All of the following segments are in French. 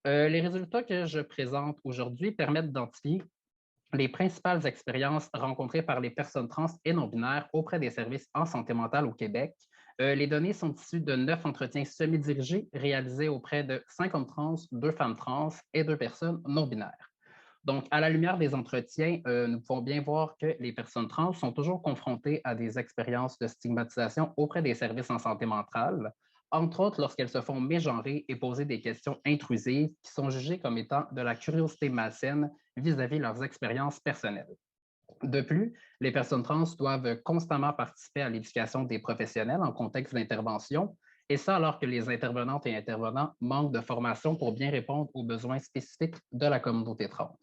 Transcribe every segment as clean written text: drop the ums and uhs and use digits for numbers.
Les résultats que je présente aujourd'hui permettent d'identifier les principales expériences rencontrées par les personnes trans et non-binaires auprès des services en santé mentale au Québec. Les données sont issues de 9 entretiens semi-dirigés réalisés auprès de 5 hommes trans, 2 femmes trans et 2 personnes non-binaires. Donc, à la lumière des entretiens, nous pouvons bien voir que les personnes trans sont toujours confrontées à des expériences de stigmatisation auprès des services en santé mentale, entre autres lorsqu'elles se font mégenrer et poser des questions intrusives qui sont jugées comme étant de la curiosité malsaine vis-à-vis de leurs expériences personnelles. De plus, les personnes trans doivent constamment participer à l'éducation des professionnels en contexte d'intervention, et ça alors que les intervenantes et intervenants manquent de formation pour bien répondre aux besoins spécifiques de la communauté trans.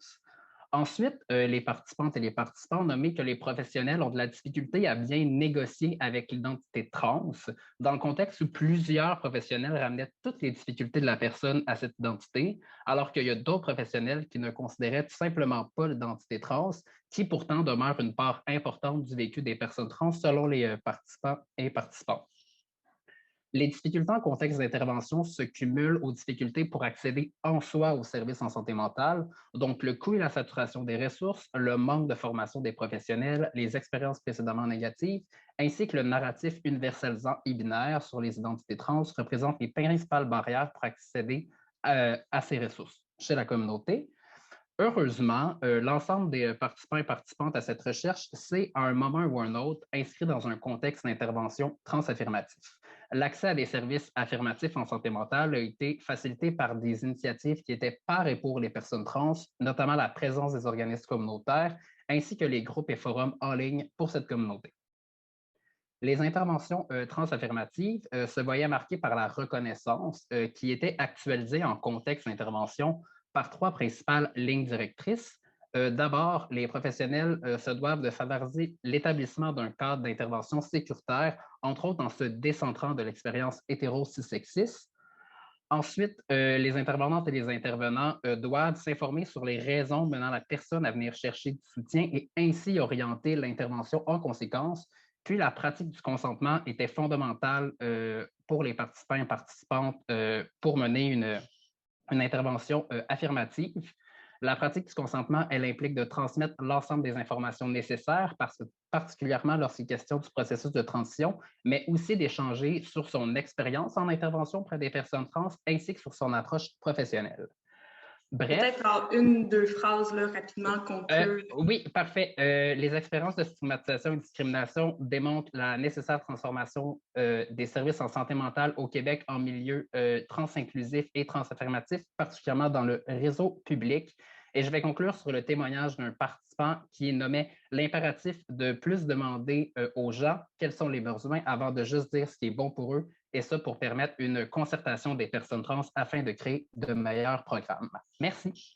Ensuite, les participantes et les participants ont nommé que les professionnels ont de la difficulté à bien négocier avec l'identité trans, dans le contexte où plusieurs professionnels ramenaient toutes les difficultés de la personne à cette identité, alors qu'il y a d'autres professionnels qui ne considéraient tout simplement pas l'identité trans, qui pourtant demeure une part importante du vécu des personnes trans selon les participants et participantes. Les difficultés en contexte d'intervention se cumulent aux difficultés pour accéder en soi aux services en santé mentale, donc le coût et la saturation des ressources, le manque de formation des professionnels, les expériences précédemment négatives, ainsi que le narratif universalisant et binaire sur les identités trans représentent les principales barrières pour accéder à ces ressources chez la communauté. Heureusement, l'ensemble des participants et participantes à cette recherche s'est, à un moment ou un autre, inscrit dans un contexte d'intervention transaffirmatif. L'accès à des services affirmatifs en santé mentale a été facilité par des initiatives qui étaient par et pour les personnes trans, notamment la présence des organismes communautaires, ainsi que les groupes et forums en ligne pour cette communauté. Les interventions transaffirmatives se voyaient marquées par la reconnaissance qui était actualisée en contexte d'intervention par trois principales lignes directrices. D'abord, les professionnels se doivent de favoriser l'établissement d'un cadre d'intervention sécuritaire, entre autres en se décentrant de l'expérience hétéro-cis-sexiste. Ensuite, les intervenantes et les intervenants doivent s'informer sur les raisons menant la personne à venir chercher du soutien et ainsi orienter l'intervention en conséquence. Puis, la pratique du consentement était fondamentale pour les participants et participantes pour mener une intervention affirmative. La pratique du consentement, elle implique de transmettre l'ensemble des informations nécessaires, particulièrement lorsqu'il est question du processus de transition, mais aussi d'échanger sur son expérience en intervention auprès des personnes trans ainsi que sur son approche professionnelle. Peut-être Bref, en une, deux phrases là, rapidement qu'on peut. oui, parfait. Les expériences de stigmatisation et de discrimination démontrent la nécessaire transformation des services en santé mentale au Québec en milieu trans-inclusif et trans-affirmatif, particulièrement dans le réseau public. Et je vais conclure sur le témoignage d'un participant qui nommait l'impératif de plus demander aux gens quels sont les besoins avant de juste dire ce qui est bon pour eux, et ça pour permettre une concertation des personnes trans afin de créer de meilleurs programmes. Merci.